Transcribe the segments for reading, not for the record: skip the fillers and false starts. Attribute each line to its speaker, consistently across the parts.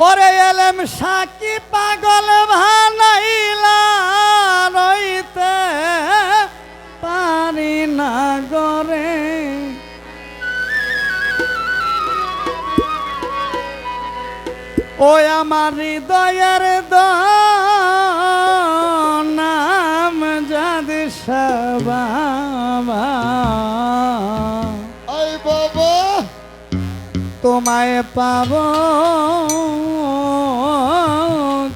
Speaker 1: পরে এলেম সাকি পাগল ভানাইলা রইতে পারি না গরে ওই আমার হৃদয়ের নাম যাদি বাবা
Speaker 2: আই বাবা
Speaker 1: তোমায় পাবো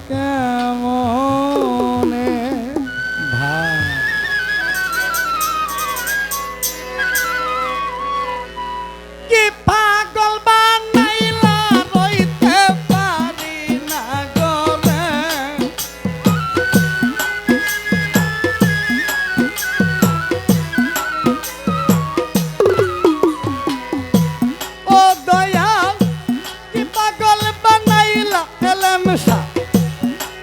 Speaker 1: কেমনে ভাই কি পাগল বানাইলা রইতে পারি না গরে ও দয়াল কি পাগল বানাইলা এলেমসা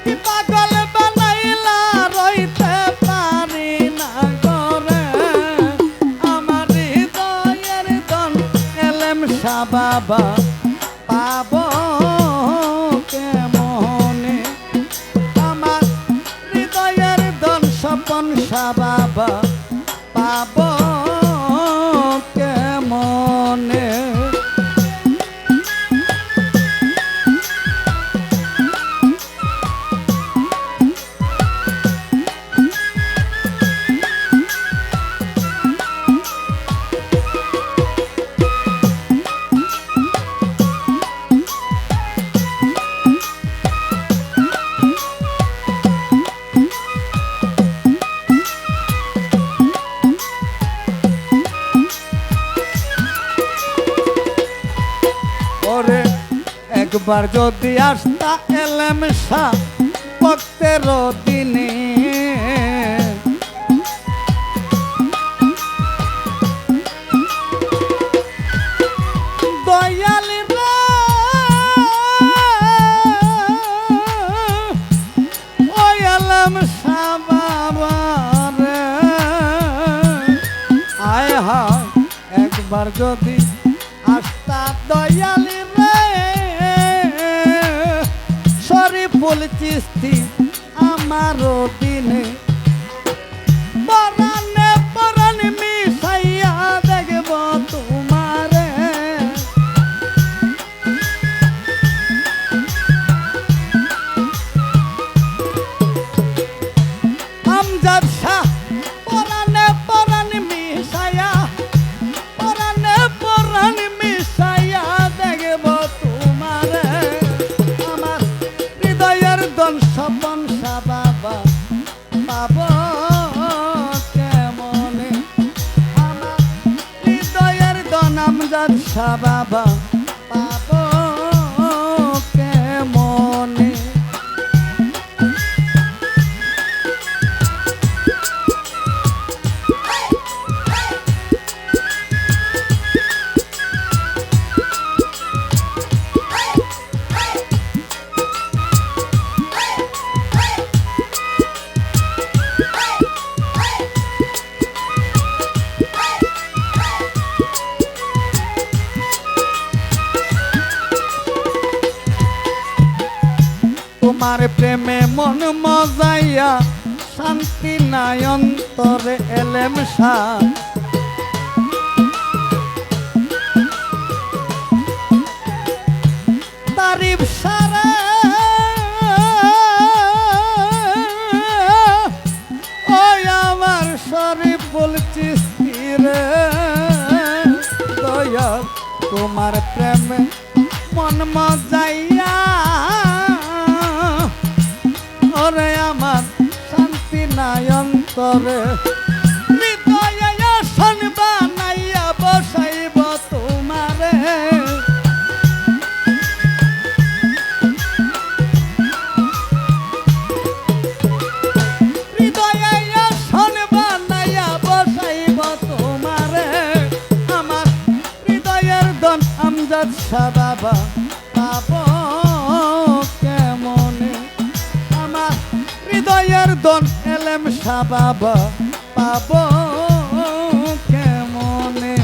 Speaker 1: কি পাগল বানাইলা রইতে পারি না গরে আমার হৃদয়ের দন এলেমসা বাবা পাবো কেমনে আমার হৃদয়ের দন স্বপন বাবা পাবো কেমনে ওরে একবার যদি আসতা এলেমসা ভক্তের দিনে দয়ালি রে ও এলেমসা বাবা রে আয় হায় একবার যদি আস্তা দয়ালি রে শরীফুল চিস্তি আমারও দিনে পরাণে পরাণ মিশাইয়া দেখব তোমারে আমজাদ শাহ পরাণে পরাণ মিশাইয়া পরাণে পরাণ মিশাইয়া দেখব তোমারে আমার হৃদয়ের দন স্বপন বাবা পাবো কেমনে আমার হৃদয়ের দন আমজাদ শাহ বাবা পাবো কেমনে তোমার প্রেমে মন মজাইয়া শান্তি নাই অন্তরে এলেমসা তারিফ সারা ওই আমার শরীফুল চিস্তি রে দয়াল তোমার প্রেমে মন মজাইয়া ওরে আমার শান্তি নাই অন্তরে হৃদয়ে আসন বানাইয়া বসাইব তোমারে হৃদয়ে আসন বানাইয়া বসাইব তোমারে আমার হৃদয়ের দন আমজাদ শাহ বাবা পাবো কেমনে আমার হৃদয়ের দন এলেমসা বাবা পাবো কেমনে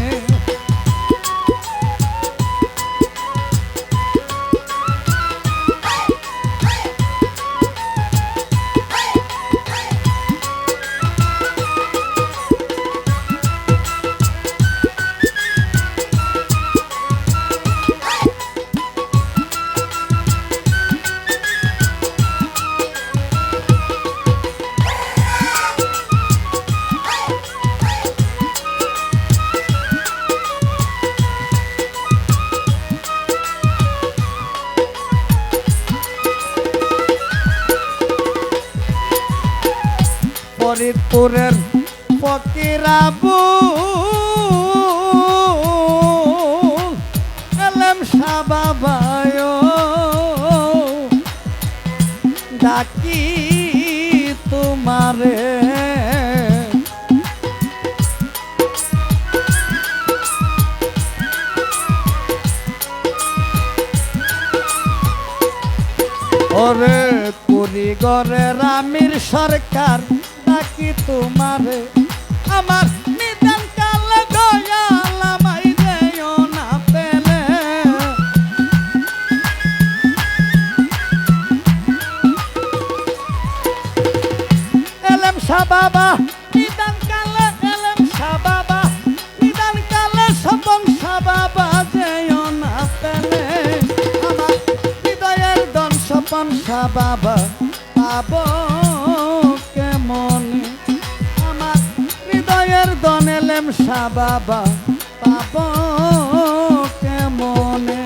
Speaker 1: ফরিদপুরের ফকিরাবু এলেম সাবাবায় ডাকি তোমারে ওরে কুড়িগড়ের আমির সরকার ডাকি তোমারে আমার নিদান কাল দয়াল আমায় যেও না পেলে এলেম শাহ বাবা নিদান কালে এলেম শাহ বাবা নিদান কালে স্বপন শাহ বাবা যেও না পেলে আমার হৃদয়ের দন স্বপন শাহ বাবা পাবো কেমন আমার হৃদয়ের দন এলেম শাহ বাবা পাবো কেমনে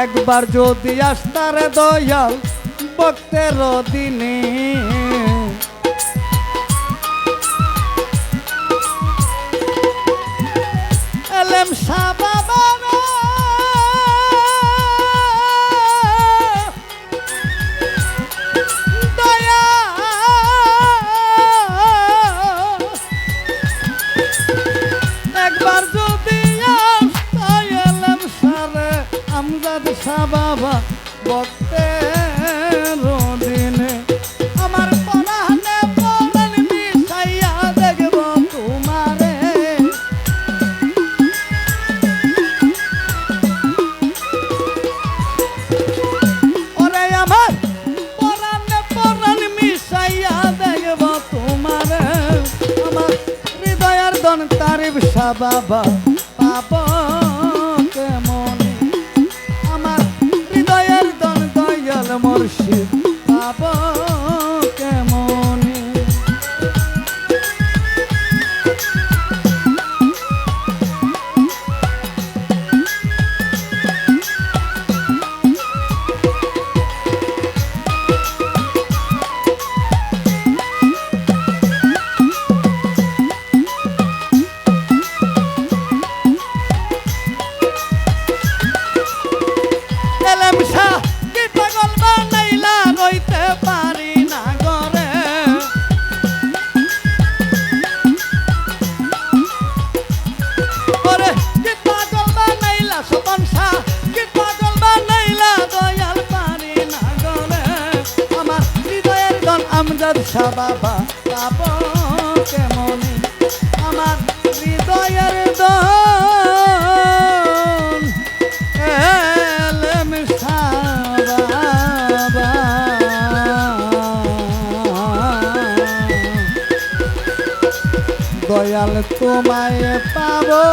Speaker 1: একবার যদি আসতারে দয়াল ভক্তের দিনে এলেম শাহ বাবা একবার যদি এলেম সারে আমজাদ শাহ বাবা ভক্তের দিনে আমার পরাণে পরাণ মিশাইয়া দেখব তোমারে ওরে আমার পরাণে পরাণ মিশাইয়া দেখব তোমারে আমার হৃদয়ের দন তারিফ শাহ বাবা পাবো কেমন আমার হৃদয়ের দন দয়াল মুর্শিদ পাবো কেমন এলেম শাহ কি পাগল বানাইলা রইতে পারি না ঘরে ওরে কি পাগল বানাইলা স্বপন শাহ কি পাগল বানাইলা দয়াল পারি না ঘরে আমার হৃদয়ের দন আমজাদ শাহ বাবা পাবো কেমনে আমার হৃদয়ের দন এলেম শাহ বাবা দয়াল তোমায় পাবো